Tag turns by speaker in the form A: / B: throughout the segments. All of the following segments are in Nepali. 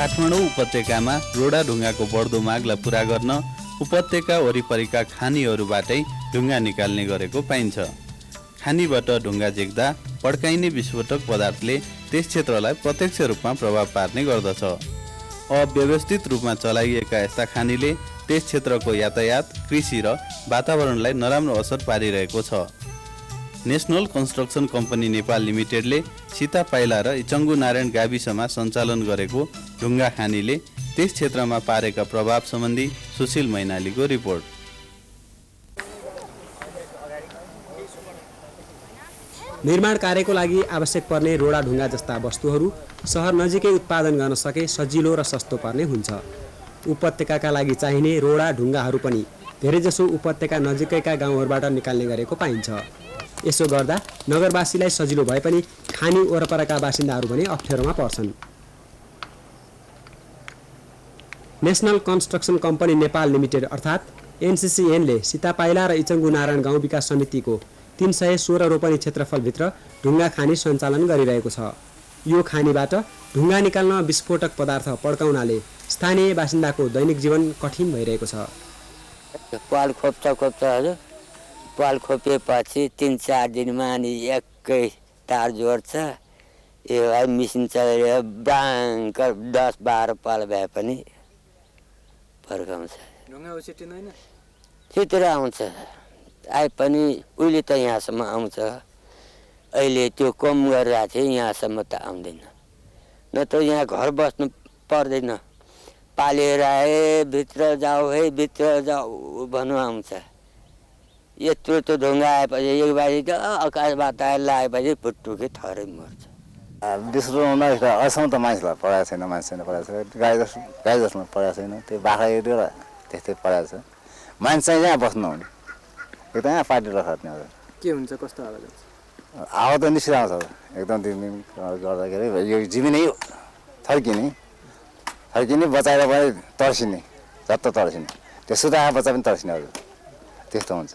A: काठमाडौँ उपत्यकामा रोडा ढुङ्गाको बढ्दो मागलाई पुरा गर्न उपत्यका वरिपरिका खानीहरूबाटै ढुङ्गा निकाल्ने गरेको पाइन्छ। खानीबाट ढुङ्गा झिक्दा पड्काइने विस्फोटक पदार्थले त्यस क्षेत्रलाई प्रत्यक्ष रूपमा प्रभाव पार्ने गर्दछ। अव्यवस्थित रूपमा चलाइएका यस्ता खानीले त्यस क्षेत्रको यातायात, कृषि र वातावरणलाई नराम्रो असर पारिरहेको छ। नेसनल कन्स्ट्रक्सन कम्पनी नेपाल लिमिटेडले सीतापाइला र इचङ्गु नारायण गाविसमा सञ्चालन गरेको ढुङ्गा खानीले त्यस क्षेत्रमा पारेका प्रभाव सम्बन्धी सुशील मैनालीको रिपोर्ट।
B: निर्माण कार्यको लागि आवश्यक पर्ने रोडा ढुङ्गा जस्ता वस्तुहरू सहर नजिकै उत्पादन गर्न सके सजिलो र सस्तो पर्ने हुन्छ। उपत्यकाका लागि चाहिने रोडा ढुङ्गाहरू पनि धेरैजसो उपत्यका नजिकैका गाउँहरूबाट निकाल्ने गरेको पाइन्छ। यसो गर्दा नगरवासीलाई सजिलो भए पनि खानी वरपरका बासिन्दाहरू भने अप्ठ्यारोमा पर्छन्। National construction company Nepal limited अर्थात् एनसीसीएनले सीतापाइला र इचङ्गु नारायण गाउँ विकास समितिको 316 रोपनी क्षेत्रफलभित्र ढुङ्गा खानी सञ्चालन गरिरहेको छ। यो खानीबाट ढुङ्गा निकाल्न विस्फोटक पदार्थ पड्काउनाले स्थानीय बासिन्दाको दैनिक जीवन कठिन भइरहेको छ।
C: पाल खोप्छ हजुर, पाल खोपेपछि 3-4 दिनमा अनि एकै तार जोड्छ। यो मिसिन चलेर ब्याङ्क 10-12 पाल भए पनि फर्काउँछ।
D: ढुङ्गा उछिटिँदैन,
C: छिटेर आउँछ। आए पनि उहिले त यहाँसम्म आउँछ, अहिले त्यो कम गरिरहेको थियो, यहाँसम्म त आउँदैन। न त यहाँ घर बस्नु पर्दैन, पालेर आए भित्र जाऊ है भित्र जाऊ भन्नु आउँछ। यत्रो त ढुङ्गा आएपछि एक बाजी त आकाशबाट आएर लागेपछि फुटुकै थरै मर्छ।
E: विश्वमा अहिलेसम्म त मान्छेलाई पढाएको छैन, पढाएको छ। गाई जसमा पढाएको छैन, त्यो बाख्रा एरियो र त्यस्तै पढाएको छ। मान्छे चाहिँ यहाँ बस्नु हुने, एकदम यहाँ पार्टी रखने।
D: के हुन्छ, कस्तो हावा जान्छ?
E: हावा त निस्किएर आउँछ एकदम दिन गर्दाखेरि यो जमिनै थर्किने बचाएर पनि तर्सिने, झट्ट तर्सिने, त्यो सुताएको बच्चा पनि तर्सिने हजुर, त्यस्तो हुन्छ।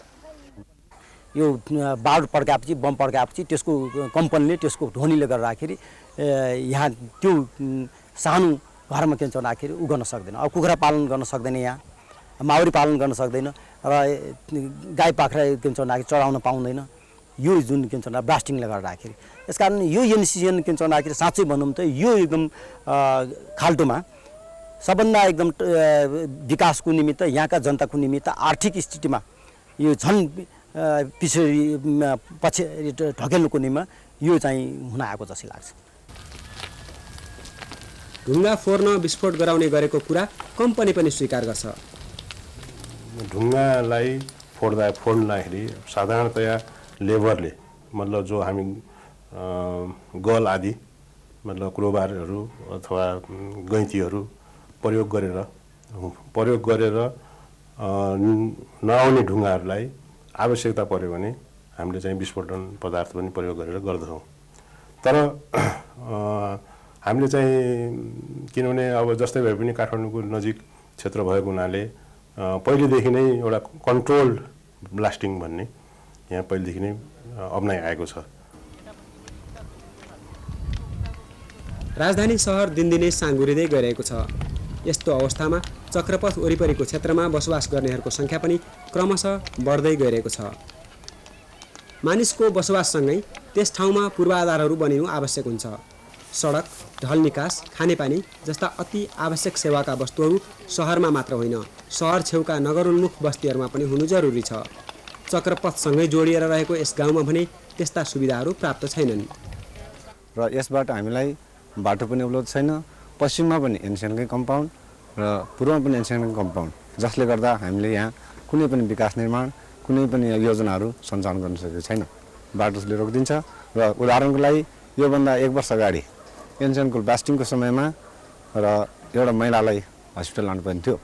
F: यो बारुद पड्काएपछि, बम पड्काएपछि त्यसको कम्पनीले त्यसको ध्वनिले गर्दाखेरि यहाँ त्यो सानो घरमा के भन्छ भन्दाखेरि उ गर्न सक्दैन। अब कुखुरा पालन गर्न सक्दैन, यहाँ माउरी पालन गर्न सक्दैन र गाई बाख्रा के भन्छ भन्दाखेरि चढाउन पाउँदैन। यो जुन के भन्छ ब्लास्टिङले गर्दाखेरि, यसकारण यो एनसीसीएन के भन्छ भन्दाखेरि साँच्चै भनौँ त यो एकदम खाल्टोमा सबभन्दा एकदम विकासको निमित्त, यहाँका जनताको निमित्त, आर्थिक स्थितिमा यो झन् पछाडि ढकेल्नुको निम्ति यो चाहिँ हुन आएको जस्तो लाग्छ।
B: ढुङ्गा फोर्न विस्फोट गराउने गरेको कुरा कम्पनी पनि स्वीकार गर्छ।
G: ढुङ्गालाई फोड्दाखेरि साधारणतया लेबरले, मतलब जो हामी गल आदि मतलब क्रोबारहरू अथवा गैँतीहरू प्रयोग गरेर नआउने ढुङ्गाहरूलाई आवश्यकता पर्यो भने हामीले चाहिँ विस्फोटन पदार्थ पनि प्रयोग गरेर गर्दछौँ। तर हामीले चाहिँ किनभने अब जस्तै भए पनि काठमाडौँको नजिक क्षेत्र भएको हुनाले पहिलेदेखि नै एउटा कन्ट्रोल्ड ब्लास्टिङ भन्ने यहाँ पहिलेदेखि नै अपनाइ आएको छ।
B: राजधानी सहर दिनदिनै साँगुरिँदै गइरहेको छ। यस्तो अवस्थामा चक्रपथ वरिपरिको क्षेत्रमा बसोबास गर्नेहरूको सङ्ख्या पनि क्रमशः बढ्दै गइरहेको छ। मानिसको बसोबाससँगै त्यस ठाउँमा पूर्वाधारहरू बनिनु आवश्यक हुन्छ। सडक, ढल निकास, खानेपानी जस्ता अति आवश्यक सेवाका वस्तुहरू सहरमा मात्र होइन, सहर छेउका नगरोन्मुख बस्तीहरूमा पनि हुनु जरुरी छ। चक्रपथसँगै जोडिएर रहेको यस गाउँमा भने त्यस्ता सुविधाहरू प्राप्त छैनन्
E: र यसबाट हामीलाई बाटो पनि उपलब्ध छैन। पश्चिममा पनि एनसीसीएनकै कम्पाउन्ड र पूर्वमा पनि एनसीसीएनकै कम्पाउन्ड, जसले गर्दा हामीले यहाँ कुनै पनि विकास निर्माण, कुनै पनि योजनाहरू सञ्चालन गर्न सकेको छैन। बाटोले रोकिदिन्छ। र उदाहरणको लागि योभन्दा 1 वर्ष अगाडि एनसीसीएनको ब्लास्टिङको समयमा र एउटा महिलालाई हस्पिटल लानुपर्ने थियो।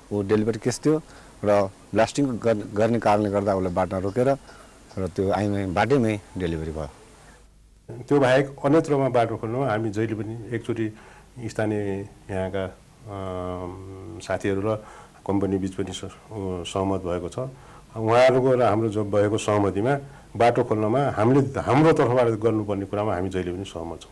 E: ऊ डेलिभरी केस थियो र ब्लास्टिङ गर्ने कारणले गर्दा उसलाई बाटो रोकेर र त्यो बाटैमै डेलिभरी भयो।
G: त्यो बाहेक अन्यत्रमा बाटो खोल्नु हामी जहिले पनि एकचोटि स्थानीय यहाँका साथीहरू र कम्पनी बिच पनि सहमत भएको छ। उहाँहरूको र हाम्रो जो भएको सहमतिमा बाटो खोल्नमा हाम्रो तर्फबाट गर्नुपर्ने कुरामा हामी जहिले पनि सहमत छौँ।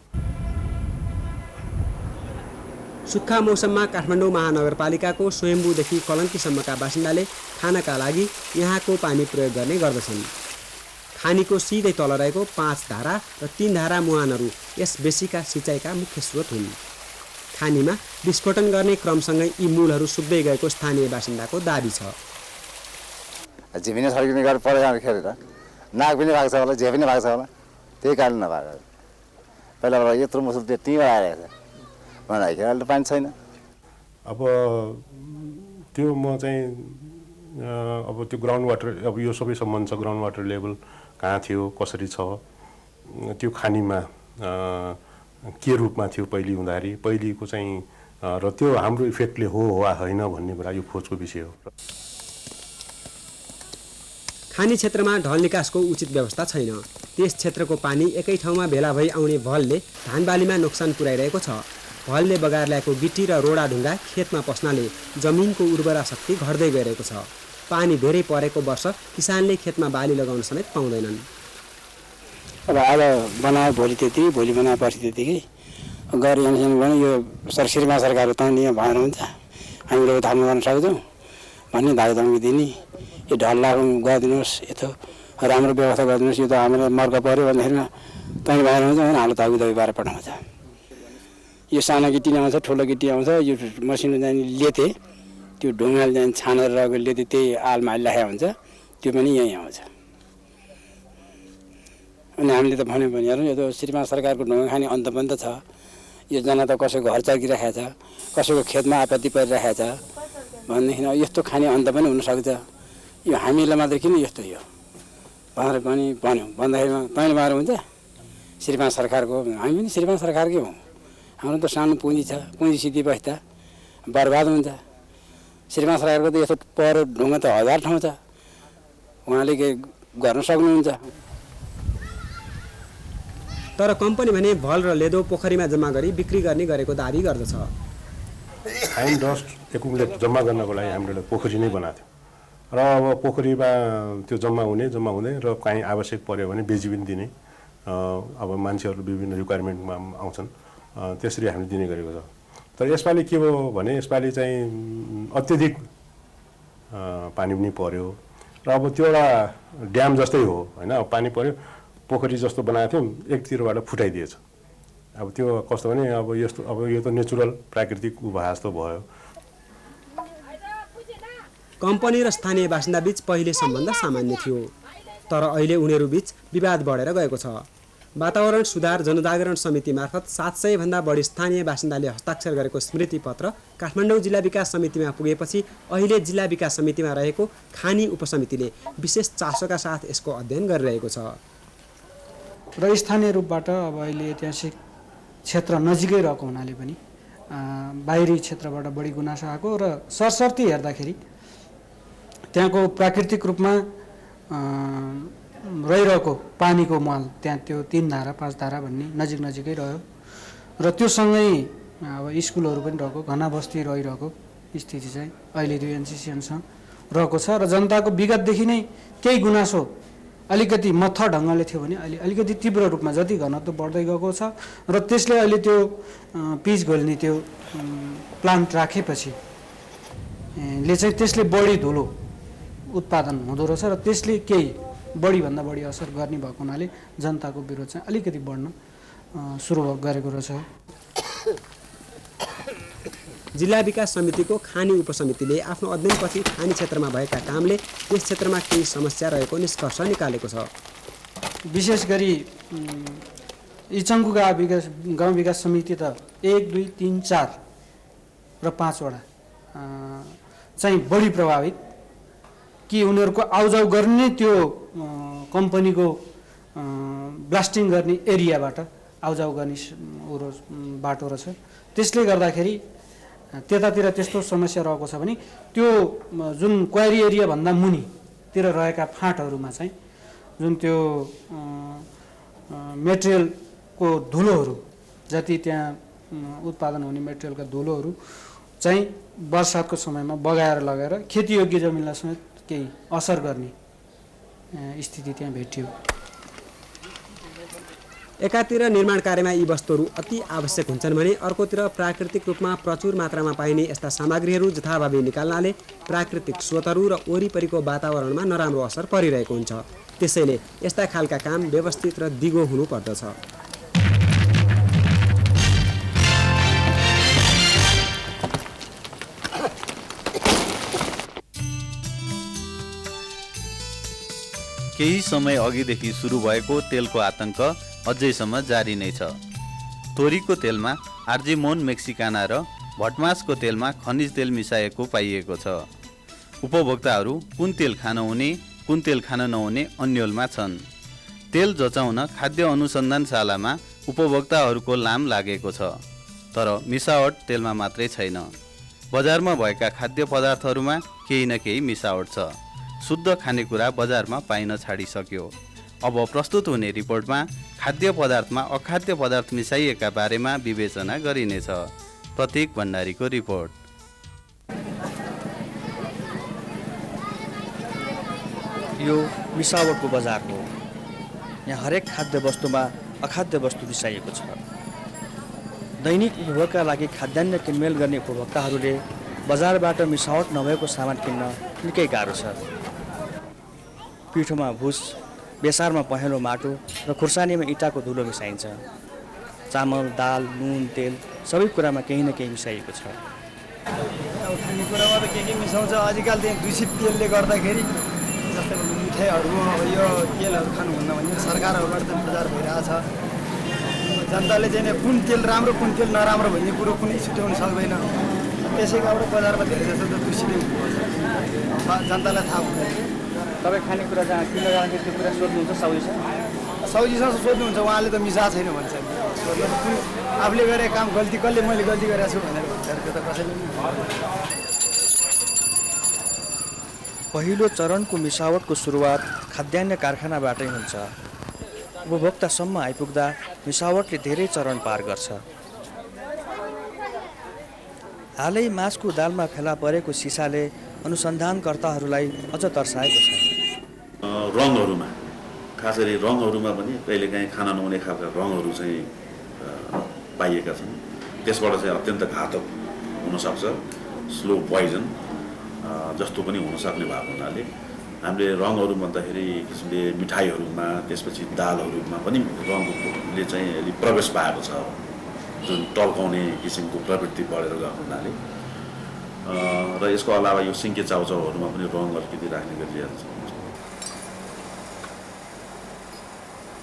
B: सुक्खा मौसममा काठमाडौँ महानगरपालिकाको स्वयम्भूदेखि कलङ्कीसम्मका बासिन्दाले खानाका लागि यहाँको पानी प्रयोग गर्ने गर्दछन्। खानीको सिधै तल रहेको 5 धारा र 3 धारा मुहानहरू यस बेसीका सिँचाइका मुख्य स्रोत हुन्। खानीमा विस्फोटन गर्ने क्रमसँगै यी मूलहरू सुक्दै गएको स्थानीय बासिन्दाको दाबी छ।
H: झिमिने सड्किने गरेर परेर त नाक पनि भएको छ होला, झे पनि भएको छ होला, त्यही कारण नभएको। पहिला यत्रो मुसुल त्यो टिँबाट आइरहेको छ भनेर अहिले त पानी छैन।
G: अब त्यो म चाहिँ अब त्यो ग्राउन्ड वाटर, अब यो सबै सम्बन्ध छ ग्राउन्ड वाटर लेभल कहाँ थियो, कसरी छ, त्यो खानीमा के रूपमा थियो पहिले हुँदाखेरि, पहिलेको चाहिँ र त्यो हाम्रो इफेक्टले हो वा होइन भन्ने कुरा यो खोजको विषय हो।
B: खानी क्षेत्रमा ढल निकासको उचित व्यवस्था छैन। त्यस क्षेत्रको पानी एकै ठाउँमा भेला भई आउने भलले धानबालीमा नोक्सान पुर्याइरहेको छ। भलले बगाएर ल्याएको गिटी र रोडा ढुङ्गा खेतमा पस्नाले जमिनको उर्वरा शक्ति घट्दै गइरहेको छ। पानी धेरै परेको वर्ष किसानले खेतमा बाली लगाउन समेत पाउँदैनन्।
I: अब आज बनायो भोलि त्यति, भोलि बनायो पर्सि त्यतिकै गएर यहाँ भने यो श्रीमान सरकार त यहाँ भएन हुन्छ, हामीले धान गर्न सक्छौँ भन्ने धागधम्की दिने, यो ढल लागु गरिदिनुहोस्, यस्तो राम्रो व्यवस्था गरिदिनुहोस्, यो त हाम्रो मर्का पऱ्यो भन्दाखेरि तै भएन हुन्छ भने हालो धागु दबी पारेर पठाउँछ। यो सानो गिटी आउँछ, ठुलो गिटी आउँछ, यो मसिनो जाने लेते त्यो ढुङ्गाले जाने छानेर रहेको लेते त्यही आलमा राखेको हुन्छ, त्यो पनि यहीँ आउँछ। अनि हामीले त भन्यो भने हेरौँ यो त श्रीमान सरकारको ढुङ्गा खाने अन्त पनि त छ। यो जना त कसैको घर चर्किरहेको छ, कसैको खेतमा आपत्ति परिरहेको छ भनेदेखि यस्तो खाने अन्त पनि हुनसक्छ। यो हामीलाई मात्रै किन यस्तो यो भनेर पनि भन्यो भन्दाखेरिमा तैँले मार हुन्छ श्रीमान सरकारको, हामी पनि श्रीमान सरकारकै हौँ। हाम्रो त सानो पुँजी छ, पुँजी सिधि बस्दा बर्बाद हुन्छ। श्रीमान सरकारको त यस्तो पर ढुङ्गा त 1000 ठाउँ छ, उहाँले के गर्न सक्नुहुन्छ।
B: तर कम्पनी भने भल र लेदो पोखरीमा जम्मा गरी बिक्री गर्ने गरेको दाबी गर्दछ।
G: फाइन डस्ट एकुमुलेट जम्मा गर्नको लागि हामीले पोखरी नै बनाएको थियो र अब पोखरीमा त्यो जम्मा हुँदै र कहीँ आवश्यक पर्यो भने बेची पनि दिने, अब मान्छेहरू विभिन्न रिक्वायरमेन्टमा आउँछन्, त्यसरी हामीले दिने गरेको छ। तर यसपालि के भयो भने यसपालि चाहिँ अत्यधिक पानी पनि पर्यो र अब त्यो एउटा ड्याम जस्तै हो होइन, अब पानी पर्यो पोखरी जस्तो बनाएको थियौँ एकतिरबाट फुटाइदिएछ। अब त्यो कस्तो भने अब यस्तो अब यो त नेचुरल प्राकृतिक उभा जस्तो भयो।
B: कम्पनी र स्थानीय बासिन्दा बीच पहिले सम्बन्ध सामान्य थियो, तर अहिले उनीहरू बीच विवाद बढेर गएको छ। वातावरण सुधार जनजागरण समिति मार्फत 700 भन्दा बढी स्थानीय बासिन्दाले हस्ताक्षर गरेको स्मृति पत्र काठमाडौँ जिल्ला विकास समितिमा पुगेपछि अहिले जिल्ला विकास समितिमा रहेको खानी उपसमितिले विशेष चासोका साथ यसको अध्ययन गरिरहेको छ।
J: र स्थानीय रूपबाट अब अहिले ऐतिहासिक क्षेत्र नजिकै रहेको हुनाले पनि बाहिरी क्षेत्रबाट बढी गुनासो आएको र सरसर्ती हेर्दाखेरि त्यहाँको प्राकृतिक रूपमा रहिरहेको पानीको मल त्यहाँ त्यो 3 धारा 5 धारा भन्ने नजिकै रह्यो र त्यो सँगै अब स्कुलहरू पनि रहेको, घना बस्ती रहिरहेको स्थिति चाहिँ अहिले त्यो एनसिसिएनसँग रहेको छ र जनताको विगतदेखि नै केही गुनासो अलिकति मत्थर ढङ्गले थियो भने अहिले अलिकति तीव्र रूपमा जति घनत्व बढ्दै गएको छ र त्यसले अहिले त्यो पिच घोल्ने त्यो प्लान्ट राखेपछि चाहिँ त्यसले बढी धुलो उत्पादन हुँदो रहेछ र त्यसले केही बढीभन्दा बढी असर गर्ने भएको हुनाले जनताको विरोध चाहिँ अलिकति बढ्न सुरु गरेको रहेछ।
B: जिल्ला विकास समितिको खानी उपसमितिले आफ्नो अध्ययनपछि खानी क्षेत्रमा भएका कामले त्यस क्षेत्रमा केही समस्या रहेको निष्कर्ष निकालेको छ।
J: विशेष गरी इचङ्गु गाउँ विकास समिति त 1, 2, 3, 4 र 5 वटा चाहिँ बढी प्रभावित कि उनीहरूको आउजाउ गर्ने त्यो कम्पनीको ब्लास्टिङ गर्ने एरियाबाट आउजाउ गर्ने बाटो रहेछ। त्यसले गर्दाखेरि त्यतातिर त्यस्तो समस्या रहेको छ भने त्यो जुन क्वारी एरिया भन्दा मुनितिर रहेका फाँटहरूमा चाहिँ जुन त्यो मेटेरियलको धुलोहरू जति त्यहाँ उत्पादन हुने मेटेरियलका धुलोहरू चाहिँ बर्सातको समयमा बगाएर लगेर खेतीयोग्य जमिनलाई समेत केही असर गर्ने स्थिति त्यहाँ भेटियो।
B: एकातिर निर्माण कार्यमा यी वस्तुहरू अति आवश्यक हुन्छन् भने अर्कोतिर प्राकृतिक रूपमा प्रचुर मात्रामा पाइने यस्ता सामग्रीहरू जथाभावी निकाल्नाले प्राकृतिक स्रोतहरू र वरिपरिको वातावरणमा नराम्रो असर परिरहेको हुन्छ। त्यसैले यस्ता खालका काम व्यवस्थित र दिगो हुनुपर्दछ।
A: केही समय अघिदेखि सुरु भएको तेलको आतंक अझैसम्म जारी नै छ। तोरीको तेलमा आर्जिमोन मेक्सिकाना र भटमासको तेलमा खनिज तेल मिसाएको पाइएको छ। उपभोक्ताहरू कुन तेल खान हुने कुन तेल खान नहुने अन्योलमा छन्। तेल जचाउन खाद्य अनुसन्धानशालामा उपभोक्ताहरूको लाम लागेको छ, तर मिसावट तेलमा मात्रै छैन। बजारमा भएका खाद्य पदार्थहरूमा केही न केही मिसावट छ। शुद्ध खानेकुरा बजारमा पाइन छाडिसक्यो। अब प्रस्तुत हुने रिपोर्टमा खाद्य पदार्थमा अखाद्य पदार्थ मिसाइएका बारेमा विवेचना गरिनेछ। प्रतीक भण्डारीको रिपोर्ट।
K: यो मिसावटको बजार हो। यहाँ हरेक खाद्य वस्तुमा अखाद्य वस्तु मिसाइएको छ। दैनिक उपभोगका लागि खाद्यान्न किनमेल गर्ने उपभोक्ताहरूले बजारबाट मिसावट नभएको सामान किन्न निकै गाह्रो छ। पिठोमा भुस, बेसारमा पहेँलो माटो र खुर्सानीमा इँटाको धुलो मिसाइन्छ। चामल, दाल, नुन, तेल सबै कुरामा केही न केही मिसाइएको छ।
L: अब खानेकुरामा त के मिसाउँछ आजकल त्यहाँ दूषित तेलले गर्दाखेरि, जस्तै मिठाईहरूमा अब यो तेलहरू खानुहुन्न भने सरकारहरूबाट चाहिँ प्रचार भइरहेछ। जनताले चाहिँ कुन तेल राम्रो कुन तेल नराम्रो भन्ने कुरो कुनै छुट्याउन सक्दैन। त्यसै कारण बजारमा धेरै जस्तो त दूषितै हुनुपर्छ, जनतालाई थाहा हुँदैन।
K: तपाईँ खानेकुरा जहाँ किन्न जाँदाखेरि त्यो कुरा सोध्नुहुन्छ
L: साउजीसँग सोध्नुहुन्छ, उहाँले त मिसा छैन भन्छ। आफूले गरेको काम गल्ती कसले मैले गल्ती गरेको छु भनेर भन्छ, त्यो त कसैले
K: पहिलो चरणको मिसावटको सुरुवात खाद्यान्न कारखानाबाटै हुन्छ। उपभोक्तासम्म आइपुग्दा मिसावटले धेरै चरण पार गर्छ। हालै मासको दालमा फेला परेको सिसाले अनुसन्धानकर्ताहरूलाई अझ तर्साएको छ।
M: रङहरूमा, खास गरी रङहरूमा पनि कहिलेकाहीँ खान नहुने खालका रङहरू चाहिँ पाइएका छन्। त्यसबाट चाहिँ अत्यन्त घातक हुनसक्छ, स्लो पोइजन जस्तो पनि हुनसक्ने भएको हुनाले हामीले रङहरू भन्दाखेरि किसिमले मिठाईहरूमा, त्यसपछि दालहरूमा पनि रङले चाहिँ अलिक प्रवेश पाएको छ, जुन टल्काउने किसिमको प्रवृत्ति बढेर गएको हुनाले। र यसको अलावा यो सिङ्के चाउचाउहरूमा पनि रङ अलिकति राख्ने गरिरहेको छ।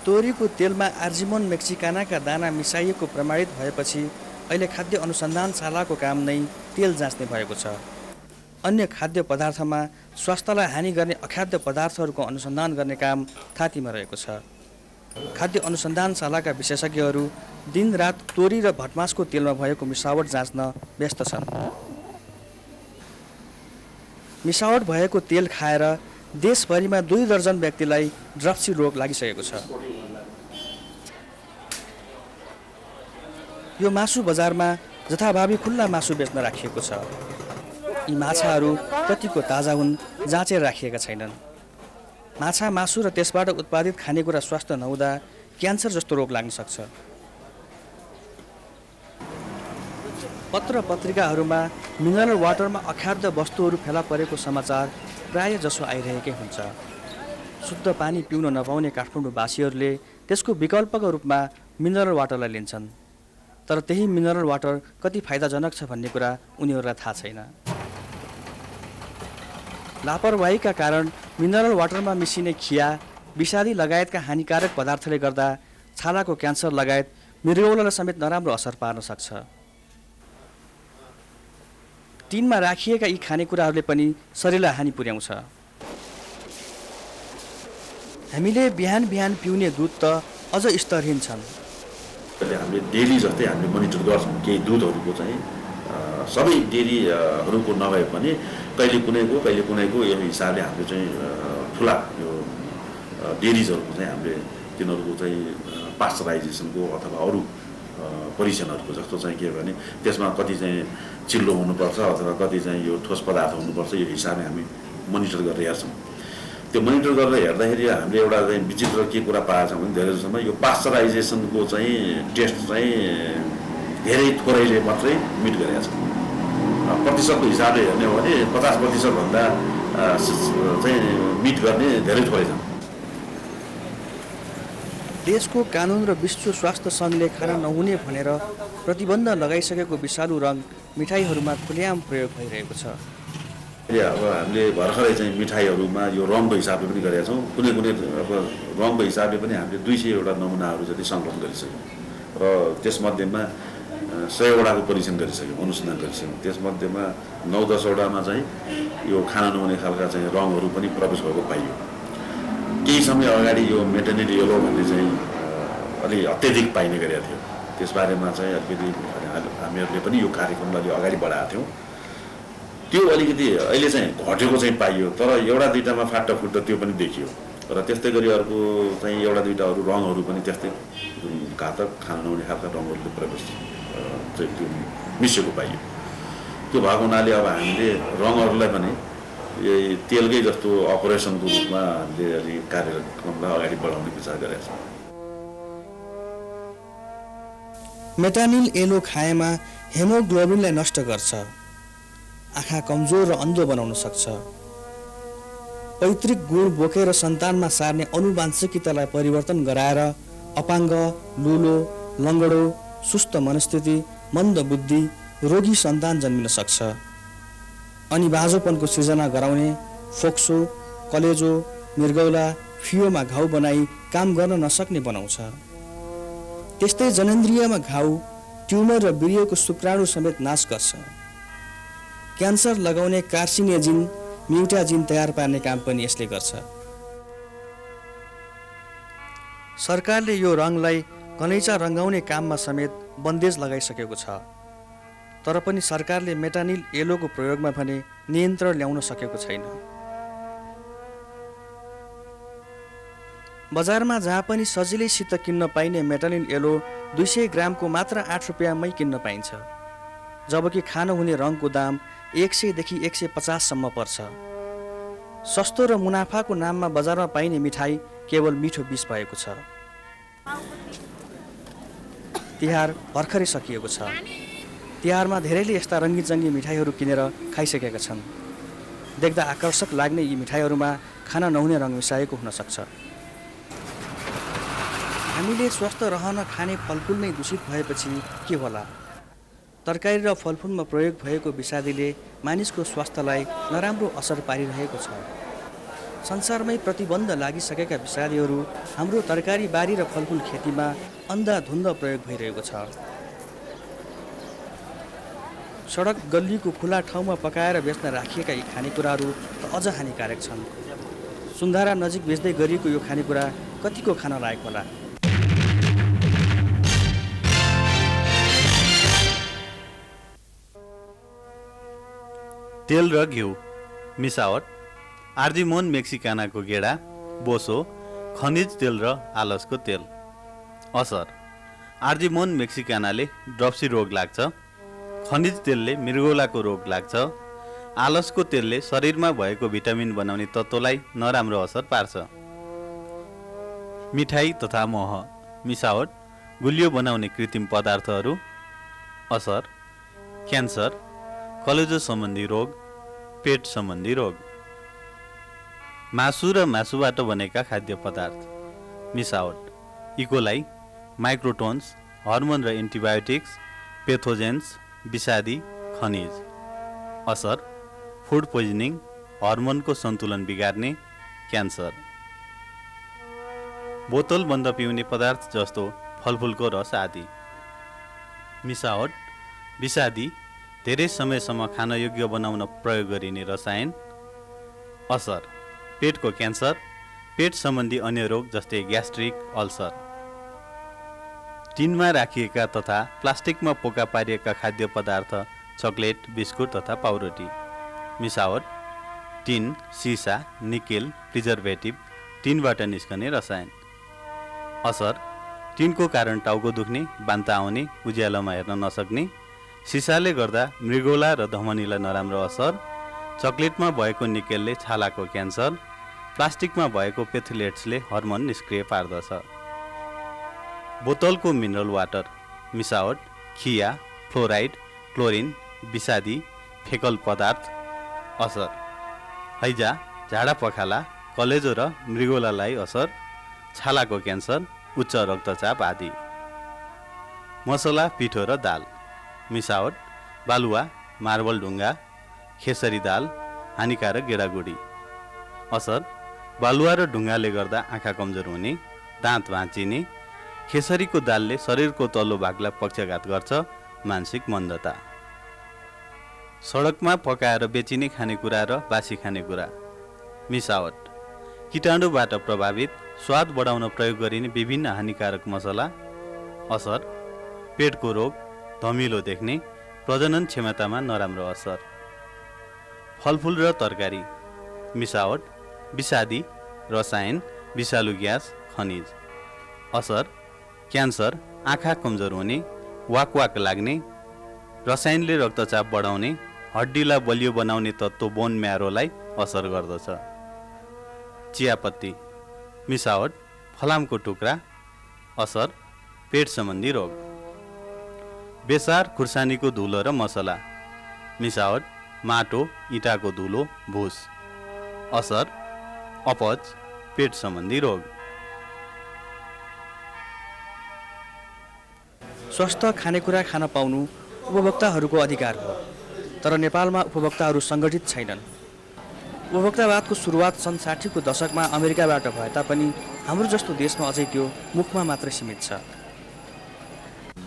K: तोरीको तेलमा आर्जिमोन मेक्सिकानाका दाना मिसाइएको प्रमाणित भएपछि अहिले खाद्य अनुसन्धानशालाको काम नै तेल जाँच्ने भएको छ। अन्य खाद्य पदार्थमा स्वास्थ्यलाई हानि गर्ने अखाद्य पदार्थहरूको अनुसन्धान गर्ने काम थातीमा रहेको छ। खाद्य अनुसन्धानशालाका विशेषज्ञहरू दिनरात तोरी र भटमासको तेलमा भएको मिसावट जाँच्न व्यस्त छन्। मिसावट भएको तेल खाएर देशभरिमा 2 दर्जन व्यक्तिलाई ड्रप्सी रोग लागिसकेको छ। यो मासु बजारमा जथाभावी खुल्ला मासु बेच्न राखिएको छ। यी माछाहरू कतिको ताजा हुन् जाँचेर राखिएका छैनन्। माछा, मासु र त्यसबाट उत्पादित खानेकुरा स्वास्थ्य नहुँदा क्यान्सर जस्तो रोग लाग्न सक्छ। पत्र पत्रिकाहरूमा मिनरल वाटरमा अखाद्य वस्तुहरू फेला परेको समाचार प्राय जसो आइरहेकै हुन्छ। शुद्ध पानी पिउन नपाउने काठमाडौँवासीहरूले त्यसको विकल्पको रूपमा मिनरल वाटरलाई लिन्छन्, तर त्यही मिनरल वाटर कति फाइदाजनक छ भन्ने कुरा उनीहरूलाई थाहा छैन। लापरवाहीका कारण मिनरल वाटरमा मिसिने खिया, विषादी लगायतका हानिकारक पदार्थले गर्दा छालाको क्यान्सर लगायत मृगौलालाई समेत नराम्रो असर पार्न सक्छ। टिनमा राखिएका यी खानेकुराहरूले पनि शरीरलाई हानि पुर्याउँछ। हामीले बिहान बिहान पिउने दुध त अझ स्तरहीन छन्।
M: हामीले डेली जस्तै हामीले मोनिटर गर्छौँ। केही दुधहरूको चाहिँ सबै डेरीहरूको नभए पनि कहिले कुनैको यो हिसाबले हामीले चाहिँ ठुला यो डेरिजहरूको चाहिँ हामीले तिनीहरूको चाहिँ पास्चराइजेसनको अथवा अरू परीक्षणहरूको जस्तो चाहिँ के भने त्यसमा कति चाहिँ चिल्लो हुनुपर्छ अथवा कति चाहिँ यो ठोस पदार्थ हुनुपर्छ, यो हिसाबले हामी मोनिटर गरेर हेर्छौँ। त्यो मोनिटर गरेर हेर्दाखेरि हामीले एउटा चाहिँ विचित्र के कुरा पाएका छौँ भने धेरै जसोमा यो पास्चराइजेसनको चाहिँ टेस्ट चाहिँ धेरै थोरैले मात्रै मिट गरेका छ। प्रतिशतको हिसाबले हेर्ने हो भने 50% भन्दा चाहिँ मिट गर्ने धेरै थोरै छन्।
K: देशको कानुन र विश्व स्वास्थ्य सङ्घले खान नहुने भनेर प्रतिबन्ध लगाइसकेको विषालु रङ मिठाईहरूमा खुलेआम प्रयोग भइरहेको छ।
M: अब हामीले भर्खरै चाहिँ मिठाईहरूमा यो रङको हिसाबले पनि गरेका छौँ। कुनै कुनै अब रङको हिसाबले पनि हामीले 200 नमुनाहरू जति सङ्कलन गरिसक्यौँ र त्यसमध्येमा 100 परीक्षण गरिसक्यौँ, अनुसन्धान गरिसक्यौँ। त्यसमध्येमा 9-10 चाहिँ यो खान नहुने खालका चाहिँ रङहरू पनि प्रवेश भएको पाइयो। केही समय अगाडि यो मेटर्निल येलो भन्ने चाहिँ अलि अत्यधिक पाइने गरेका थियो। त्यसबारेमा चाहिँ अलिकति हामीहरूले पनि यो कार्यक्रमलाई अगाडि बढाएका थियौँ। त्यो अलिकति अहिले चाहिँ घटेको चाहिँ पाइयो, तर एउटा दुईटामा फाटाफुट्टा त्यो पनि देखियो। र त्यस्तै गरी अर्को चाहिँ एउटा दुईटा अरू रङहरू पनि त्यस्तै घातक खान नहुने खालका रङहरूले प्रवेश चाहिँ त्यो मिसिएको पाइयो। त्यो भएको हुनाले अब हामीले रङहरूलाई पनि यही तेलकै जस्तो अपरेसनको रूपमा हामीले अलि कार्यक्रमलाई अगाडि बढाउने विचार गरेका छौँ।
K: मेटानिल येलो खाएमा हेमोग्लोबिनलाई नष्ट गर्छ, आँखा कमजोर र अन्धो बनाउन सक्छ। पैतृक गुण बोकेर सन्तानमा सार्ने अनुवांशिकतालाई परिवर्तन गराएर अपाङ्ग, लुलो, लङ्गडो, सुस्त मनस्थिति, मन्द बुद्धि, रोगी सन्तान जन्मिन सक्छ। अनि बाँझोपनको सृजना गराउने फोक्सो, कलेजो, मृगौला, फियोमा घाउ बनाई काम गर्न नसक्ने बनाउँछ। त्यस्तै जननेन्द्रियमा घाउ, ट्युमर र वीर्यको शुक्राणु समेत नाश गर्छ। क्यान्सर लगाउने कार्सिनेजिन, म्युटाजिन तयार पार्ने काम पनि यसले गर्छ। सरकारले यो रङलाई गलैँचा रङ्गाउने काममा समेत बन्देज लगाइसकेको छ। तर पनि सरकारले मेटानिल येलोको प्रयोगमा भने नियन्त्रण ल्याउन सकेको छैन। बजारमा जहाँ पनि सजिलैसित किन्न पाइने मेटानिल येलो 200 ग्रामको मात्र 8 रुपियाँमै किन्न पाइन्छ, जबकि खान हुने रङको दाम 100 देखि 150 सम्म पर्छ। सस्तो र मुनाफाको नाममा बजारमा पाइने मिठाई केवल मिठो विष भएको छ। तिहार भर्खरै सकिएको छ। तिहारमा धेरैले यस्ता रङ्गी चङ्गी मिठाईहरू किनेर खाइसकेका छन्। देख्दा आकर्षक लाग्ने यी मिठाईहरूमा खान नहुने रङ मिसाएको हुन सक्छ। हामीले स्वस्थ रहन खाने फलफुल नै दूषित भएपछि के होला? तरकारी र फलफुलमा प्रयोग भएको विषादीले मानिसको स्वास्थ्यलाई नराम्रो असर पारिरहेको छ। संसारमै प्रतिबन्ध लागिसकेका विषादीहरू हाम्रो तरकारी बारी र फलफुल खेतीमा अन्धाधुन्द प्रयोग भइरहेको छ। सडक गल्लीको खुला ठाउँमा पकाएर बेच्न राखिएका यी खानेकुराहरू त अझ हानिकारक छन्। सुन्धारा नजिक बेच्दै गरिएको यो खानेकुरा कतिको खान लायक होला?
A: तेल र घिउ मिसावट, आर्जिमोन मेक्सिकानाको गेडा, बोसो, खनिज तेल र आलसको तेल। असर: आर्जिमोन मेक्सिकानाले ड्रप्सी रोग लाग्छ, खनिज तेलले मृगौलाको रोग लाग्छ, आलसको तेलले शरीरमा भएको भिटामिन बनाउने तत्त्वलाई नराम्रो असर पार्छ। मिठाई तथा मह मिसावट, गुलियो बनाउने कृत्रिम पदार्थहरू। असर: क्यान्सर, कलेजो सम्बन्धी रोग, पेट सम्बन्धी रोग। मासु र मासुबाट बनेका खाद्य पदार्थ मिसावट, इकोलाई, माइक्रोटोन्स, हर्मोन र एन्टिबायोटिक्स, पेथोजेन्स, विषादी, खनिज। असर: फुड पोइजनिङ, हर्मोनको सन्तुलन बिगार्ने, क्यान्सर। बोतल बन्द पिउने पदार्थ जस्तो फलफुलको रस आदि। मिसावट, विषादी, धेरै समयसम्म खानयोग्य बनाउन प्रयोग गरिने रसायन। असर: पेटको क्यान्सर, पेट सम्बन्धी अन्य रोग जस्तै ग्यास्ट्रिक अल्सर। टिनमा राखिएका तथा प्लास्टिकमा पोका पारिएका खाद्य पदार्थ, चकलेट, बिस्कुट तथा पाउरोटी। मिसावट, टिन, सिसा, निकेल, प्रिजर्भेटिभ, टिनबाट निस्कने रसायन। असर: टिनको कारण टाउको दुख्ने, बान्ता आउने, उज्यालोमा हेर्न नसक्ने। सिसाले गर्दा मृगौला र धमनीलाई नराम्रो असर। चकलेटमा भएको निकेलले छालाको क्यान्सर। प्लास्टिकमा भएको पेथुलेट्सले हर्मोन निष्क्रिय पार्दछ। बोतलको मिनरल वाटर मिसावट, खिया, फ्लोराइड, क्लोरिन, विषादी, फेकल पदार्थ असर, हैजा, झाडा पखाला, कलेजो र मृगोलालाई असर, छालाको क्यान्सर, उच्च रक्तचाप आदि। मसला, पिठो र दाल मिसावट, बालुवा, मार्बल ढुङ्गा, खेसरी दाल, हानिकारक गेडागुडी असर, बालुवा र ढुङ्गाले गर्दा आँखा कमजोर हुने, दाँत भाँचिने, खेसरीको दालले शरीरको तल्लो भागलाई पक्षघात गर्छ, मानसिक मन्दता। सडकमा पकाएर बेचिने खानेकुरा र बासी खानेकुरा मिसावट, कीटाणुबाट प्रभावित, स्वाद बढाउन प्रयोग गरिने विभिन्न हानिकारक मसला असर, पेटको रोग, धमिलो देख्ने, प्रजनन क्षमतामा नराम्रो असर। फलफुल र तरकारी मिसावट, विषादी, रसायन, विषालु ग्यास, खनिज असर, क्यान्सर, आँखा कमजोर हुने, वाक लाग्ने, रसायनले रक्तचाप बढाउने, हड्डीलाई बलियो बनाउने तत्त्व बोन म्यारोलाई असर गर्दछ। चियापत्ती मिसावट, फलामको टुक्रा असर, पेट सम्बन्धी रोग। बेसार, खुर्सानीको धुलो र मसला मिसावट, माटो, इँटाको धुलो, भुस असर, अपच, पेट सम्बन्धी रोग।
K: स्वस्थ खानेकुरा खान पाउनु उपभोक्ताहरूको अधिकार हो, तर नेपालमा उपभोक्ताहरू सङ्गठित छैनन्। उपभोक्तावादको सुरुवात सन् 60को दशकमा अमेरिकाबाट भए तापनि हाम्रो जस्तो देशमा अझै त्यो मुखमा मात्रै सीमित छ।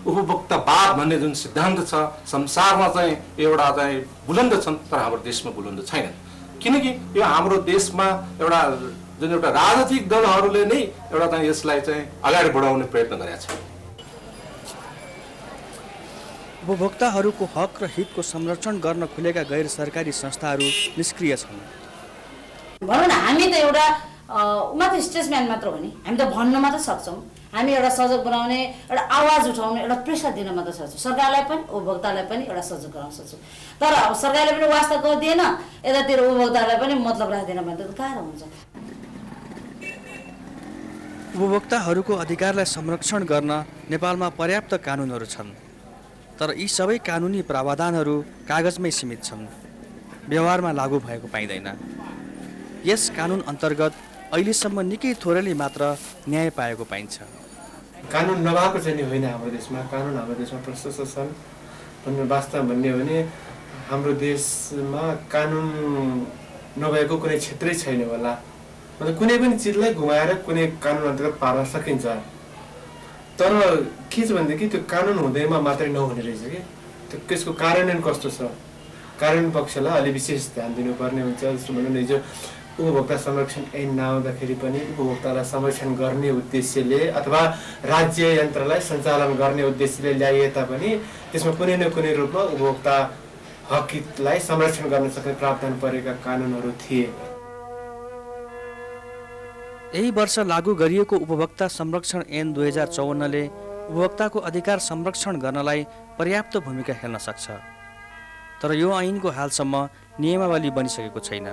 N: उपभोक्तावाद भन्ने जुन सिद्धान्त छ संसारमा चाहिँ एउटा चाहिँ बुलन्द छन्, तर हाम्रो देशमा बुलन्द छैनन्। किनकि यो हाम्रो देशमा एउटा राजनीतिक दलहरूले नै एउटा चाहिँ यसलाई चाहिँ अगाडि बढाउने प्रयत्न गरेका छन्।
K: उपभोक्ताहरूको हक र हितको संरक्षण गर्न खुलेका गैर सरकारी संस्थाहरू निष्क्रिय छन्।
O: भनौँ न, हामी त एउटा मात्र स्टेट्सम्यान मात्र हो नि, हामी त भन्न मात्र सक्छौँ, हामी एउटा सजग बनाउने, एउटा आवाज उठाउने, एउटा प्रेसर दिन मात्र सक्छौँ। सरकारलाई पनि उपभोक्तालाई पनि एउटा सजग गराउन सक्छौँ। तर अब सरकारले पनि वास्ता गर्दिएन, यतातिर उपभोक्तालाई पनि मतलब राख्दैन भने त गाह्रो हुन्छ।
K: उपभोक्ताहरूको अधिकारलाई संरक्षण गर्न नेपालमा पर्याप्त कानुनहरू छन्, तर यी सबै कानुनी प्रावधानहरू कागजमै सीमित छन्, व्यवहारमा लागू भएको पाइँदैन। यस कानुन अन्तर्गत अहिलेसम्म निकै थोरैले मात्र न्याय पाएको पाइन्छ।
P: कानुन नभएको चाहिँ होइन हाम्रो देशमा, कानुन हाम्रो देशमा प्रशस्त छन् भन्ने वास्तव भन्ने हो भने हाम्रो देशमा कानुन नभएको कुनै क्षेत्रै छैन होला। मतलब कुनै पनि चिजलाई घुमाएर कुनै कानुन अन्तर्गत पार्न सकिन्छ, तर के छ भनेदेखि त्यो कानुन हुँदैमा मात्रै नहुने रहेछ कि त्यसको कार्यान्वयन कस्तो छ, कार्यान्वयन पक्षलाई अलि विशेष ध्यान दिनुपर्ने हुन्छ। जस्तो भनौँ न, हिजो उपभोक्ता संरक्षण ऐन नआउँदाखेरि पनि उपभोक्तालाई संरक्षण गर्ने उद्देश्यले अथवा राज्य यन्त्रलाई सञ्चालन गर्ने उद्देश्यले ल्याइए तापनि त्यसमा कुनै न कुनै रूपमा उपभोक्ता हकलाई संरक्षण गर्न सक्ने प्रावधान परेका कानुनहरू थिए।
K: यही वर्ष लागू गरिएको उपभोक्ता संरक्षण ऐन 2054ले उपभोक्ताको अधिकार संरक्षण गर्नलाई पर्याप्त भूमिका खेल्न सक्छ, तर यो ऐनको हालसम्म नियमावली बनिसकेको छैन।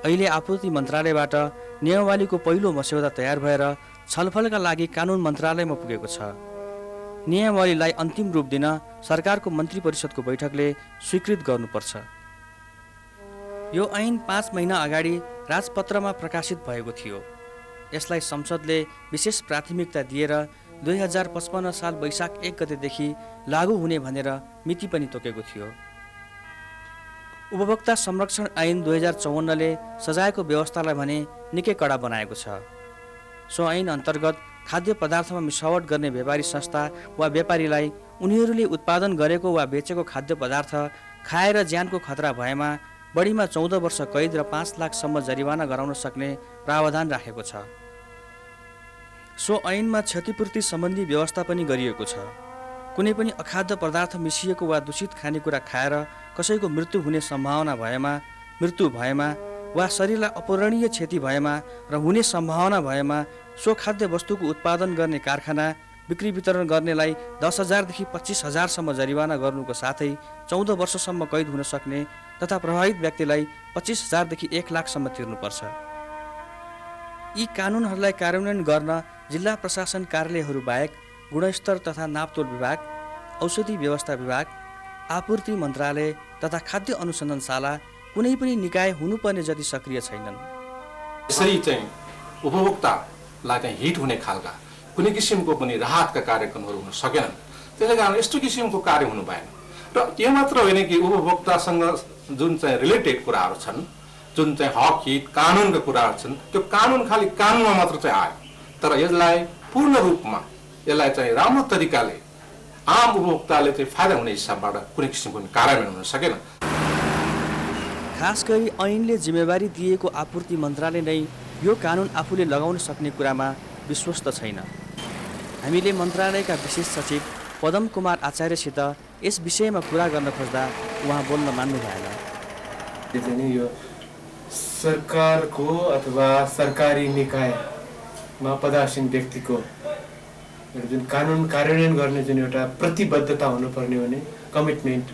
K: अहिले आपूर्ति मन्त्रालयबाट नियमावलीको पहिलो मस्यौदा तयार भएर छलफलका लागि कानुन मन्त्रालयमा पुगेको छ। नियमावलीलाई अन्तिम रूप दिन सरकारको मन्त्री परिषदको बैठकले स्वीकृत गर्नुपर्छ। यो ऐन 5 महिना अगाडि राजपत्रमा प्रकाशित भएको थियो। यसलाई संसदले विशेष प्राथमिकता दिएर 2055 साल वैशाख 1 गतेदेखि लागू हुने भनेर मिति पनि तोकेको थियो। उपभोक्ता संरक्षण ऐन 2054ले सजायको व्यवस्थालाई भने निकै कडा बनाएको छ। सो ऐन अन्तर्गत खाद्य पदार्थमा मिसावट गर्ने व्यापारी संस्था वा व्यापारीलाई उनीहरूले उत्पादन गरेको वा बेचेको खाद्य पदार्थ खाएर ज्यानको खतरा भएमा बढीमा 14 वर्ष कैद र 5 लाखसम्म जरिवाना गराउन सक्ने प्रावधान राखेको छ। सो ऐनमा क्षतिपूर्ति सम्बन्धी व्यवस्था पनि गरिएको छ। कुनै पनि अखाद्य पदार्थ मिसिएको वा दूषित खानेकुरा खाएर कसैको मृत्यु हुने सम्भावना भएमा, मृत्यु भएमा वा शरीरलाई अपूरणीय क्षति भएमा र हुने सम्भावना भएमा सो खाद्य वस्तुको उत्पादन गर्ने कारखाना, बिक्री वितरण गर्नेलाई 10,000 देखि 25,000सम्म जरिवाना गर्नुको साथै 14 वर्षसम्म कैद हुन सक्ने तथा प्रभावित व्यक्तिलाई 25,000 देखि 1 लाखसम्म तिर्नुपर्छ। यी कानुनहरूलाई कार्यान्वयन गर्न जिल्ला प्रशासन कार्यालयहरू बाहेक गुणस्तर तथा नापतोल विभाग, औषधि व्यवस्था विभाग, आपूर्ति मन्त्रालय तथा खाद्य अनुसन्धानशाला कुनै पनि निकाय हुनुपर्ने जति सक्रिय छैनन्।
N: यसरी चाहिँ उपभोक्तालाई चाहिँ हिट हुने खालका कुनै किसिमको पनि राहतका कार्यक्रमहरू हुन सकेनन्। त्यसले कारण यस्तो किसिमको कार्य हुनु भएन। र यो मात्र होइन कि उपभोक्तासँग जुन चाहिँ रिलेटेड कुराहरू छन्, जुन चाहिँ हक हित कानुनका कुराहरू छन्, त्यो कानुन खालि कानुनमा मात्र चाहिँ आयो, तर यसलाई पूर्ण रूपमा यसलाई चाहिँ राम्रो तरिकाले आम उपभोक्ताले चाहिँ फाइदा हुने हिसाबबाट कुनै किसिमको कार्यान्वयन हुन सकेन।
K: खास गरी ऐनले जिम्मेवारी दिएको आपूर्ति मन्त्रालय नै यो कानुन आफूले लगाउन सक्ने कुरामा विश्वस्त छैन। हामीले मन्त्रालयका विशेष सचिव पदम कुमार आचार्यसित यस विषयमा कुरा गर्न खोज्दा उहाँ बोल्न मान्नु भएन।
P: यो सरकारको अथवा सरकारी निकायमा पदासीन व्यक्तिको जुन कानुन कार्यान्वयन गर्ने जुन एउटा प्रतिबद्धता हुनुपर्ने हो नि, कमिटमेन्ट,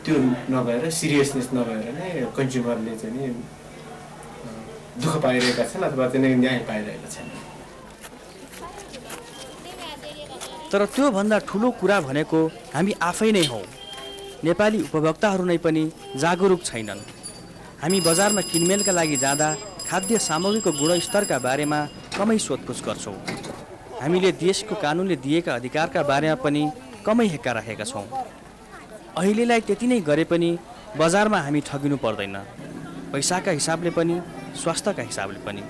P: त्यो नभएर, सिरियसनेस नभएर नै कन्ज्युमरले चाहिँ नि दुःख पाइरहेका छन् अथवा चाहिँ न्याय पाइरहेका छन्।
K: तर त्योभन्दा ठुलो कुरा भनेको हामी आफै नै हौँ। नेपाली उपभोक्ताहरू नै पनि जागरुक छैनन्। हामी बजारमा किनमेलका लागि जाँदा खाद्य सामग्रीको गुणस्तरका बारेमा कमै सोधपुछ गर्छौँ। हामीले देशको कानुनले दिएका अधिकारका बारेमा पनि कमै हेक्का राखेका छौँ। अहिलेलाई त्यति नै गरे पनि बजारमा हामी ठगिनु पर्दैन, पैसाका हिसाबले पनि स्वास्थ्यका हिसाबले पनि।